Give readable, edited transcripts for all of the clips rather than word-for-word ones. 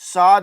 7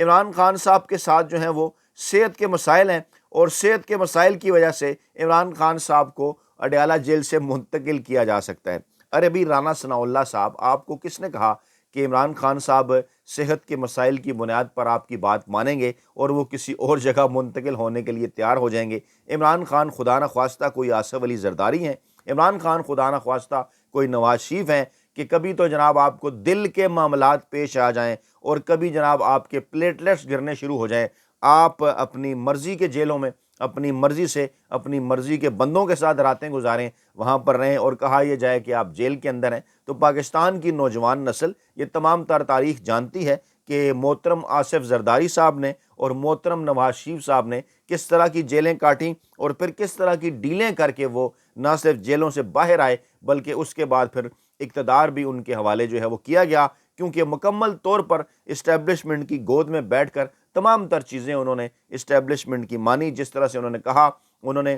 عمران خان صاحب کے ساتھ جو ہیں وہ صحت کے مسائل ہیں، اور صحت کے مسائل کی وجہ سے عمران خان صاحب کو اڈیالہ جیل سے منتقل کیا جا سکتا ہے۔ ارے بھی رانا ثناء اللہ صاحب، آپ کو کس نے کہا کہ عمران خان صاحب صحت کے مسائل کی بنیاد پر آپ کی بات مانیں گے اور وہ کسی اور جگہ منتقل ہونے کے لیے تیار ہو جائیں گے؟ عمران خان خدا نہ خواستہ کوئی آصف علی زرداری ہیں، عمران خان خدا نہ خواستہ کوئی نواز شریف ہیں کہ کبھی تو جناب آپ کو دل کے معاملات پیش آ جائیں اور کبھی جناب آپ کے پلیٹلیٹس گرنے شروع ہو جائیں، آپ اپنی مرضی کے جیلوں میں اپنی مرضی سے اپنی مرضی کے بندوں کے ساتھ راتیں گزاریں، وہاں پر رہیں اور کہا یہ جائے کہ آپ جیل کے اندر ہیں۔ تو پاکستان کی نوجوان نسل یہ تمام تر تاریخ جانتی ہے کہ محترم آصف زرداری صاحب نے اور محترم نواز شریف صاحب نے کس طرح کی جیلیں کاٹیں اور پھر کس طرح کی ڈیلیں کر کے وہ نہ صرف جیلوں سے باہر آئے بلکہ اس کے بعد پھر اقتدار بھی ان کے حوالے جو ہے وہ کیا گیا، کیونکہ مکمل طور پر اسٹیبلشمنٹ کی گود میں بیٹھ کر تمام تر چیزیں انہوں نے اسٹیبلشمنٹ کی مانی، جس طرح سے انہوں نے کہا انہوں نے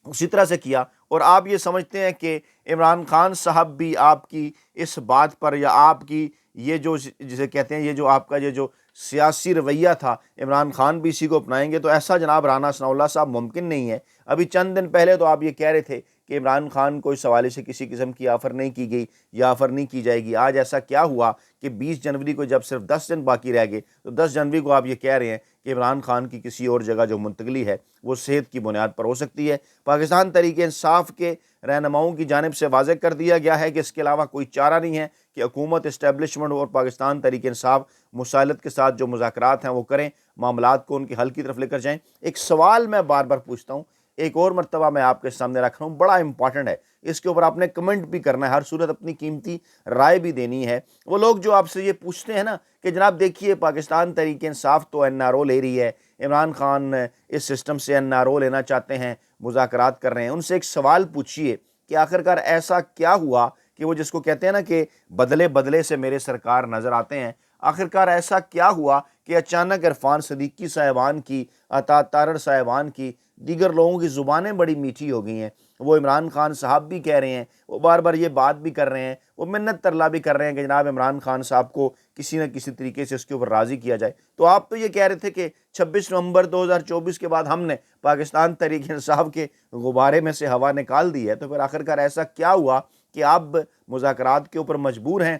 اسی طرح سے کیا۔ اور آپ یہ سمجھتے ہیں کہ عمران خان صاحب بھی آپ کی اس بات پر یا آپ کی یہ جو جسے کہتے ہیں یہ جو آپ کا یہ جو سیاسی رویہ تھا عمران خان بھی اسی کو اپنائیں گے؟ تو ایسا جناب رانا ثناء اللہ صاحب ممکن نہیں ہے۔ ابھی چند دن پہلے تو آپ یہ کہہ رہے تھے کہ عمران خان کو اس حوالے سے کسی قسم کی آفر نہیں کی گئی یا آفر نہیں کی جائے گی۔ آج ایسا کیا ہوا کہ 20 جنوری کو جب صرف 10 دن باقی رہ گئے تو 10 جنوری کو آپ یہ کہہ رہے ہیں کہ عمران خان کی کسی اور جگہ جو منتقلی ہے وہ صحت کی بنیاد پر ہو سکتی ہے؟ پاکستان تحریک انصاف کے رہنماؤں کی جانب سے واضح کر دیا گیا ہے کہ اس کے علاوہ کوئی چارہ نہیں ہے کہ حکومت، اسٹیبلشمنٹ اور پاکستان تحریک انصاف مسالت کے ساتھ جو مذاکرات ہیں وہ کریں، معاملات کو ان کے حل کی طرف لے کر جائیں۔ ایک سوال میں بار بار پوچھتا ہوں، ایک اور مرتبہ میں آپ کے سامنے رکھ رہا ہوں، بڑا امپورٹنٹ ہے، اس کے اوپر آپ نے کمنٹ بھی کرنا ہے، ہر صورت اپنی قیمتی رائے بھی دینی ہے۔ وہ لوگ جو آپ سے یہ پوچھتے ہیں نا کہ جناب دیکھیے پاکستان تحریک انصاف تو این آر او لے رہی ہے، عمران خان اس سسٹم سے این آر او لینا چاہتے ہیں، مذاکرات کر رہے ہیں، ان سے ایک سوال پوچھیے کہ آخرکار ایسا کیا ہوا کہ وہ جس کو کہتے ہیں نا کہ بدلے بدلے سے میرے سرکار نظر آتے ہیں، آخرکار ایسا کیا ہوا کہ اچانک عرفان صدیقی صاحبان کی، عطا تارڑ صاحبان کی، دیگر لوگوں کی زبانیں بڑی میٹھی ہو گئی ہیں؟ وہ عمران خان صاحب بھی کہہ رہے ہیں، وہ بار بار یہ بات بھی کر رہے ہیں، وہ منت ترلا بھی کر رہے ہیں کہ جناب عمران خان صاحب کو کسی نہ کسی طریقے سے اس کے اوپر راضی کیا جائے۔ تو آپ تو یہ کہہ رہے تھے کہ 26 نومبر 2024 کے بعد ہم نے پاکستان تحریک انصاف کے غبارے میں سے ہوا نکال دی ہے، تو پھر آخرکار ایسا کیا ہوا کہ آپ مذاکرات کے اوپر مجبور ہیں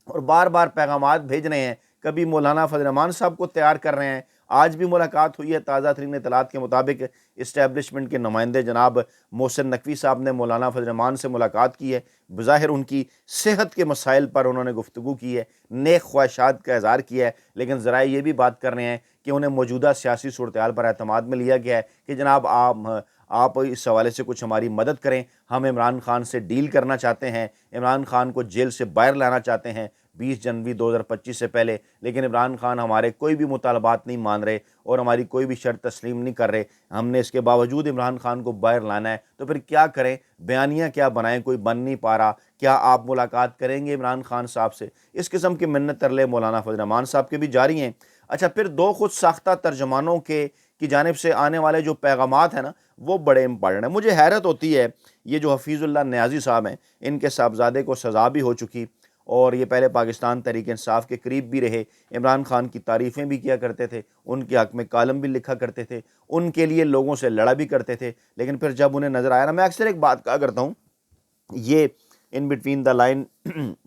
اور بار بار پیغامات بھیج رہے ہیں؟ کبھی مولانا فضل الرحمان صاحب کو تیار کر رہے ہیں، آج بھی ملاقات ہوئی ہے، تازہ ترین اطلاعات کے مطابق اسٹیبلشمنٹ کے نمائندے جناب محسن نقوی صاحب نے مولانا فضل الرحمان سے ملاقات کی ہے، بظاہر ان کی صحت کے مسائل پر انہوں نے گفتگو کی ہے، نیک خواہشات کا اظہار کیا ہے، لیکن ذرائع یہ بھی بات کر رہے ہیں کہ انہیں موجودہ سیاسی صورتحال پر اعتماد میں لیا گیا ہے کہ جناب آپ اس حوالے سے کچھ ہماری مدد کریں، ہم عمران خان سے ڈیل کرنا چاہتے ہیں، عمران خان کو جیل سے باہر لانا چاہتے ہیں 20 جنوری 2025 سے پہلے، لیکن عمران خان ہمارے کوئی بھی مطالبات نہیں مان رہے اور ہماری کوئی بھی شرط تسلیم نہیں کر رہے، ہم نے اس کے باوجود عمران خان کو باہر لانا ہے، تو پھر کیا کریں؟ بیانیہ کیا بنائیں؟ کوئی بن نہیں پا رہا۔ کیا آپ ملاقات کریں گے عمران خان صاحب سے؟ اس قسم کے منت ترلے مولانا فضل الرحمان صاحب کے بھی جاری ہیں۔ اچھا، پھر دو خود ساختہ ترجمانوں کی جانب سے آنے والے جو پیغامات ہیں نا وہ بڑے امپارٹنٹ ہیں۔ مجھے حیرت ہوتی ہے، یہ جو حفیظ اللہ نیازی صاحب ہیں، ان کے صاحبزادے کو سزا بھی ہو چکی اور یہ پہلے پاکستان تحریک انصاف کے قریب بھی رہے، عمران خان کی تعریفیں بھی کیا کرتے تھے، ان کے حق میں کالم بھی لکھا کرتے تھے، ان کے لیے لوگوں سے لڑا بھی کرتے تھے، لیکن پھر جب انہیں نظر آیا نا، میں اکثر ایک بات کہا کرتا ہوں، یہ ان بٹوین دا لائن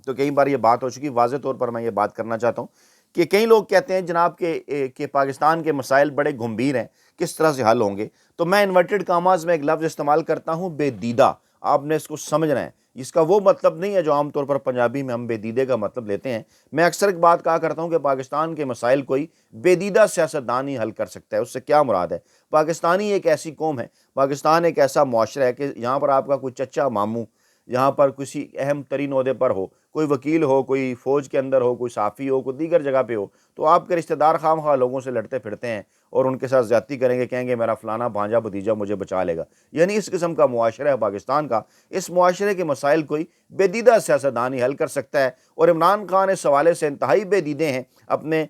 تو کئی بار یہ بات ہو چکی، واضح طور پر میں یہ بات کرنا چاہتا ہوں کہ کئی لوگ کہتے ہیں جناب کہ پاکستان کے مسائل بڑے گمبھیر ہیں، کس طرح سے حل ہوں گے؟ تو میں انورٹڈ کاماز میں ایک لفظ استعمال کرتا ہوں، بے دیدہ۔ آپ نے اس کو سمجھنا ہے، اس کا وہ مطلب نہیں ہے جو عام طور پر پنجابی میں ہم بے دیدے کا مطلب لیتے ہیں۔ میں اکثر ایک بات کہا کرتا ہوں کہ پاکستان کے مسائل کوئی بے دیدہ سیاستدان ہی حل کر سکتا ہے۔ اس سے کیا مراد ہے؟ پاکستانی ایک ایسی قوم ہے، پاکستان ایک ایسا معاشرہ ہے کہ یہاں پر آپ کا کوئی چچا ماموں یہاں پر کسی اہم ترین عہدے پر ہو، کوئی وکیل ہو، کوئی فوج کے اندر ہو، کوئی صحافی ہو، کوئی دیگر جگہ پہ ہو، تو آپ کے رشتہ دار خواہ مخواہ لوگوں سے لڑتے پھرتے ہیں اور ان کے ساتھ زیادتی کریں گے، کہیں گے میرا فلانا بھانجا بھتیجا مجھے بچا لے گا۔ یعنی اس قسم کا معاشرہ ہے پاکستان کا۔ اس معاشرے کے مسائل کوئی بے دیدہ سیاستدان ہی حل کر سکتا ہے، اور عمران خان اس حوالے سے انتہائی بے دیدے ہیں اپنے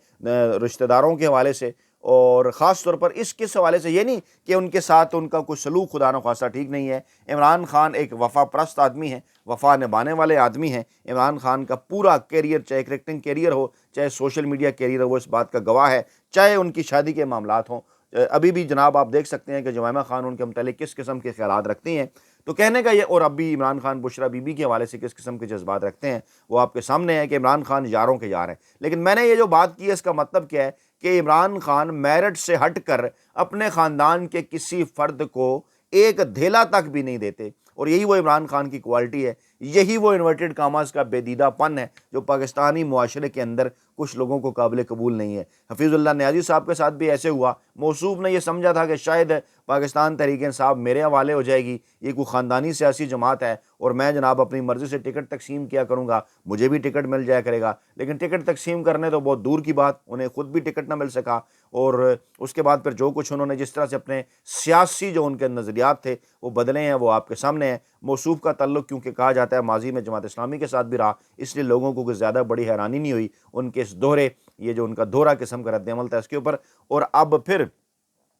رشتہ داروں کے حوالے سے، اور خاص طور پر اس کے حوالے سے یہ نہیں کہ ان کے ساتھ ان کا کوئی سلوک خدا نخواستہ ٹھیک نہیں ہے. عمران خان ایک وفا پرست آدمی ہیں, وفا نبھانے والے آدمی ہیں. عمران خان کا پورا کیریئر, چاہے کریکٹنگ کیریئر ہو, چاہے سوشل میڈیا کیریئر ہو, وہ اس بات کا گواہ ہے. چاہے ان کی شادی کے معاملات ہوں, ابھی بھی جناب آپ دیکھ سکتے ہیں کہ جمائمہ خان ان کے متعلق کس قسم کے خیالات رکھتی ہیں. تو کہنے کا یہ, اور اب بھی عمران خان بشریٰ بی بی کے حوالے سے کس قسم کے جذبات رکھتے ہیں وہ آپ کے سامنے ہے کہ عمران خان یاروں کے یار ہیں. لیکن میں نے یہ جو بات کی ہے اس کا مطلب کیا ہے کہ عمران خان میرٹ سے ہٹ کر اپنے خاندان کے کسی فرد کو ایک دھیلا تک بھی نہیں دیتے, اور یہی وہ عمران خان کی کوالٹی ہے, یہی وہ انورٹڈ کاماز کا بے دیدہ پن ہے جو پاکستانی معاشرے کے اندر کچھ لوگوں کو قابل قبول نہیں ہے. حفیظ اللہ نیازی صاحب کے ساتھ بھی ایسے ہوا. موصوف نے یہ سمجھا تھا کہ شاید پاکستان تحریک انصاف میرے حوالے ہو جائے گی, یہ کوئی خاندانی سیاسی جماعت ہے اور میں جناب اپنی مرضی سے ٹکٹ تقسیم کیا کروں گا, مجھے بھی ٹکٹ مل جایا کرے گا. لیکن ٹکٹ تقسیم کرنے تو بہت دور کی بات, انہیں خود بھی ٹکٹ نہ مل سکا. اور اس کے بعد پھر جو کچھ انہوں نے جس طرح سے اپنے سیاسی جو ان کے نظریات تھے وہ بدلے ہیں, وہ آپ کے سامنے ہیں. موصوف کا تعلق کیونکہ کہا جاتا ہے ماضی میں جماعت اسلامی کے ساتھ بھی رہا, اس لیے لوگوں کو کوئی زیادہ بڑی حیرانی نہیں ہوئی ان کے اس دوہرے, یہ جو ان کا دوہرا قسم کا رد عمل تھا اس کے اوپر. اور اب پھر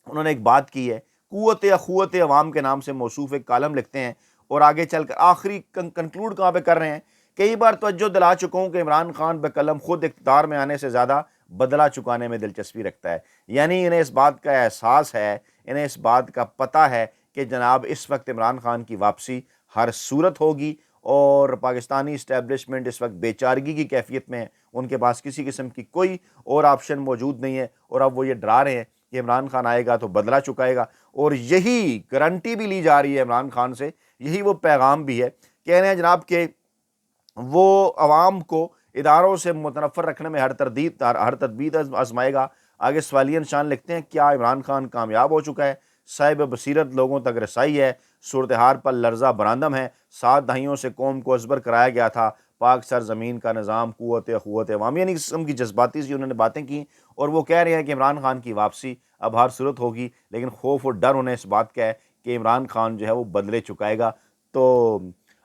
انہوں نے ایک بات کی ہے, قوت اخوت عوام کے نام سے موصوف ایک کالم لکھتے ہیں اور آگے چل کر آخری کنکلوڈ کہاں پہ کر رہے ہیں. کئی بار توجہ دلا چکا ہوں کہ عمران خان بقلم خود اقتدار میں آنے سے زیادہ بدلہ چکانے میں دلچسپی رکھتا ہے. یعنی انہیں اس بات کا احساس ہے, انہیں اس بات کا پتہ ہے کہ جناب اس وقت عمران خان کی واپسی ہر صورت ہوگی, اور پاکستانی اسٹیبلشمنٹ اس وقت بے چارگی کی کیفیت میں ہے, ان کے پاس کسی قسم کی کوئی اور آپشن موجود نہیں ہے. اور اب وہ یہ ڈرا رہے ہیں کہ عمران خان آئے گا تو بدلہ چکائے گا, اور یہی گارنٹی بھی لی جا رہی ہے عمران خان سے, یہی وہ پیغام بھی ہے. کہہ رہے ہیں جناب کہ وہ عوام کو اداروں سے متنفر رکھنے میں ہر تدبیر آزمائے گا. آگے سوالیہ نشان لکھتے ہیں, کیا عمران خان کامیاب ہو چکا ہے؟ صاحب بصیرت لوگوں تک رسائی ہے, صورتحال پر لرزہ برآمد ہے. 7 دہائیوں سے قوم کو ازبر کرایا گیا تھا پاک سرزمین کا نظام قوت اخوت عوام, یعنی قسم کی جذباتی سی انہوں نے باتیں کی. اور وہ کہہ رہے ہیں کہ عمران خان کی واپسی اب ہر صورت ہوگی, لیکن خوف اور ڈر انہیں اس بات کا ہے کہ عمران خان جو ہے وہ بدلے چکائے گا. تو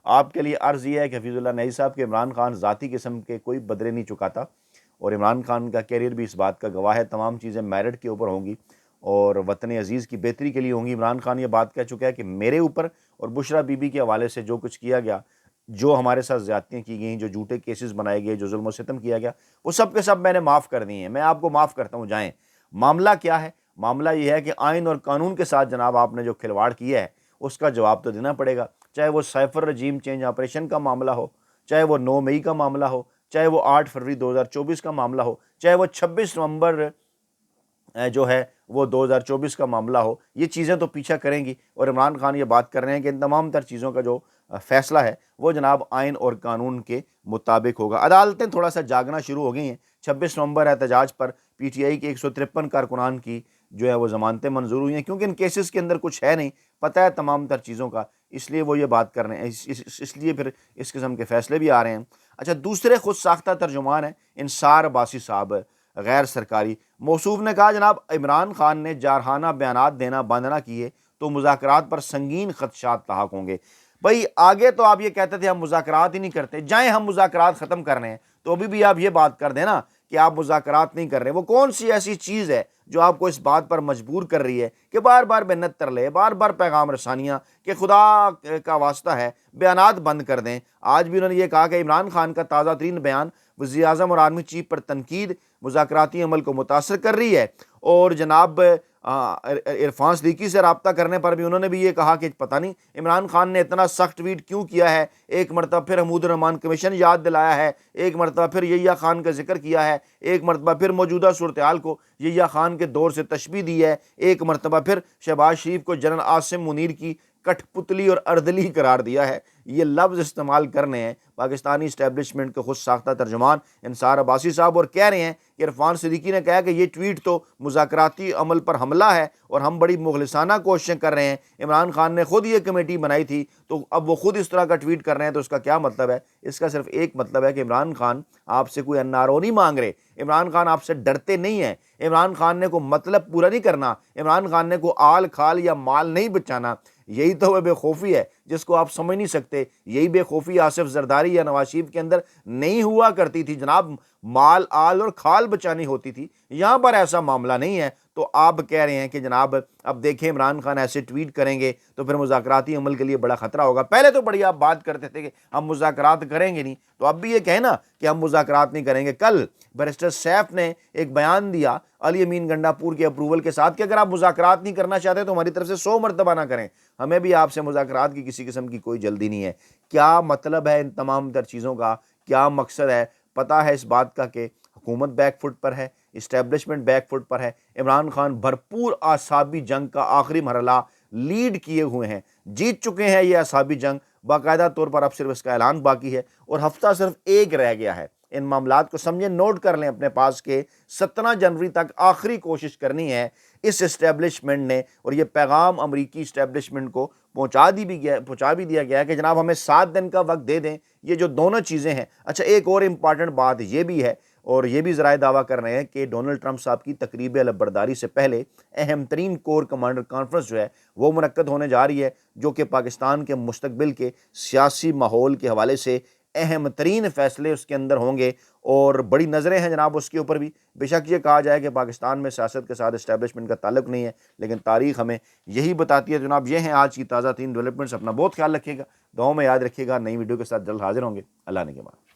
آپ کے لیے عرض یہ ہے کہ حفیظ اللہ نیازی صاحب کے عمران خان ذاتی قسم کے کوئی بدلے نہیں چکاتا, اور عمران خان کا کیریئر بھی اس بات کا گواہ ہے. تمام چیزیں میرٹ کے اوپر ہوں گی اور وطن عزیز کی بہتری کے لیے ہوں گی. عمران خان یہ بات کہہ چکا ہے کہ میرے اوپر اور بشریٰ بی بی کے حوالے سے جو کچھ کیا گیا, جو ہمارے ساتھ زیادتیاں کی گئیں, جو جھوٹے کیسز بنائے گئے, جو ظلم و ستم کیا گیا, وہ سب کے سب میں نے معاف کر دیے ہیں, میں آپ کو معاف کرتا ہوں, جائیں. معاملہ کیا ہے؟ معاملہ یہ ہے کہ آئین اور قانون کے ساتھ جناب آپ نے جو کھلواڑ کیا ہے اس کا جواب تو دینا پڑے گا. چاہے وہ سائفر رجیم چینج آپریشن کا معاملہ ہو, چاہے وہ 9 مئی کا معاملہ ہو, چاہے وہ 8 فروری 2024 کا معاملہ ہو, چاہے وہ 26 نومبر جو ہے وہ 2024 کا معاملہ ہو, یہ چیزیں تو پیچھا کریں گی. اور عمران خان یہ بات کر رہے ہیں کہ ان تمام تر چیزوں کا جو فیصلہ ہے وہ جناب آئین اور قانون کے مطابق ہوگا. عدالتیں تھوڑا سا جاگنا شروع ہو گئی ہیں. 26 نومبر احتجاج پر پی ٹی آئی کے 153 کارکنان کی جو ہے وہ ضمانتیں منظور ہوئی ہیں, کیونکہ ان کیسز کے اندر کچھ ہے نہیں, پتہ ہے تمام تر چیزوں کا, اس لیے وہ یہ بات کر رہے ہیں, اس لیے پھر اس قسم کے فیصلے بھی آ رہے ہیں. اچھا, دوسرے خود ساختہ ترجمان ہیں انصار عباسی صاحب, غیر سرکاری. موصوف نے کہا جناب عمران خان نے جارحانہ بیانات دینا بند نہ کیے تو مذاکرات پر سنگین خدشات لاحق ہوں گے. بھائی آگے تو آپ یہ کہتے تھے ہم مذاکرات ہی نہیں کرتے, جائیں ہم مذاکرات ختم کر رہے ہیں, تو ابھی بھی آپ یہ بات کر دیں نا کہ آپ مذاکرات نہیں کر رہے. وہ کون سی ایسی چیز ہے جو آپ کو اس بات پر مجبور کر رہی ہے کہ بار بار منت ترلے, بار بار پیغام رسانیاں کہ خدا کا واسطہ ہے بیانات بند کر دیں. آج بھی انہوں نے یہ کہا کہ عمران خان کا تازہ ترین بیان وزیر اعظم اور آرمی چیف پر تنقید مذاکراتی عمل کو متاثر کر رہی ہے. اور جناب عرفان صدیقی سے رابطہ کرنے پر بھی انہوں نے بھی یہ کہا کہ پتہ نہیں عمران خان نے اتنا سخت ٹویٹ کیوں کیا ہے. ایک مرتبہ پھر حمود الرحمان کمیشن یاد دلایا ہے, ایک مرتبہ پھر یحییٰ خان کا ذکر کیا ہے, ایک مرتبہ پھر موجودہ صورتحال کو یحییٰ خان کے دور سے تشبیہ دی ہے, ایک مرتبہ پھر شہباز شریف کو جنرل عاصم منیر کی کٹھ پتلی اور اردلی قرار دیا ہے. یہ لفظ استعمال کرنے ہیں پاکستانی اسٹیبلشمنٹ کے خود ساختہ ترجمان انصار عباسی صاحب, اور کہہ رہے ہیں کہ عرفان صدیقی نے کہا کہ یہ ٹویٹ تو مذاکراتی عمل پر حملہ ہے اور ہم بڑی مخلصانہ کوششیں کر رہے ہیں. عمران خان نے خود یہ کمیٹی بنائی تھی تو اب وہ خود اس طرح کا ٹویٹ کر رہے ہیں, تو اس کا کیا مطلب ہے؟ اس کا صرف ایک مطلب ہے کہ عمران خان آپ سے کوئی NRO نہیں مانگ رہے, عمران خان آپ سے ڈرتے نہیں ہیں, عمران خان نے کوئی مطلب پورا نہیں کرنا, عمران خان نے کوئی آل کھال یا مال نہیں بچانا. یہی تو وہ بے خوفی ہے جس کو آپ سمجھ نہیں سکتے. یہی بے خوفی آصف زرداری یا نواز شریف کے اندر نہیں ہوا کرتی تھی جناب, مال آل اور کھال بچانی ہوتی تھی. یہاں پر ایسا معاملہ نہیں ہے۔ تو آپ کہہ رہے ہیں کہ جناب اب دیکھیں عمران خان ایسے ٹویٹ کریں گے تو پھر مذاکراتی عمل کے لیے بڑا خطرہ ہوگا۔ پہلے تو بڑی آپ بات کرتے تھے کہ ہم مذاکرات کریں گے نہیں، تو اب بھی یہ کہیں نا کہ ہم مذاکرات نہیں کریں گے۔ کل بیرسٹر سیف نے ایک بیان دیا علی امین گنڈا پور کے اپروول کے ساتھ کہ اگر آپ مذاکرات نہیں کرنا چاہتے تو ہماری طرف سے 100 مرتبہ نہ کریں، ہمیں بھی آپ سے مذاکرات کی کسی قسم کی کوئی جلدی نہیں ہے۔ کیا مطلب ہے ان تمام تر چیزوں کا، کیا مقصد ہے؟ پتہ ہے اس بات کا کہ حکومت بیک فٹ پر ہے، اسٹیبلشمنٹ بیک فٹ پر ہے۔ عمران خان بھرپور اعصابی جنگ کا آخری مرحلہ لیڈ کیے ہوئے ہیں، جیت چکے ہیں یہ اعصابی جنگ باقاعدہ طور پر، اب صرف اس کا اعلان باقی ہے اور ہفتہ صرف ایک رہ گیا ہے۔ ان معاملات کو سمجھیں، نوٹ کر لیں اپنے پاس کہ 17 جنوری تک آخری کوشش کرنی ہے اس اسٹیبلشمنٹ نے، اور یہ پیغام امریکی اسٹیبلشمنٹ کو پہنچا بھی دیا گیا ہے کہ جناب ہمیں 7 دن کا وقت دے دیں، یہ جو دونوں چیزیں ہیں۔ اچھا، ایک اور امپارٹنٹ بات یہ بھی ہے، اور یہ بھی ذرائع دعویٰ کر رہے ہیں کہ ڈونلڈ ٹرمپ صاحب کی تقریب علمبرداری سے پہلے اہم ترین کور کمانڈر کانفرنس جو ہے وہ منعقد ہونے جا رہی ہے، جو کہ پاکستان کے مستقبل کے سیاسی ماحول کے حوالے سے اہم ترین فیصلے اس کے اندر ہوں گے، اور بڑی نظریں ہیں جناب اس کے اوپر بھی۔ بے شک یہ کہا جائے کہ پاکستان میں سیاست کے ساتھ اسٹیبلشمنٹ کا تعلق نہیں ہے، لیکن تاریخ ہمیں یہی بتاتی ہے۔ جناب یہ ہیں آج کی تازہ ترین ڈیولپمنٹس، اپنا بہت خیال رکھیے گا، دعاؤں میں یاد رکھیے گا۔ نئی ویڈیو کے ساتھ جلد حاضر ہوں گے، اللہ نے کے بعد۔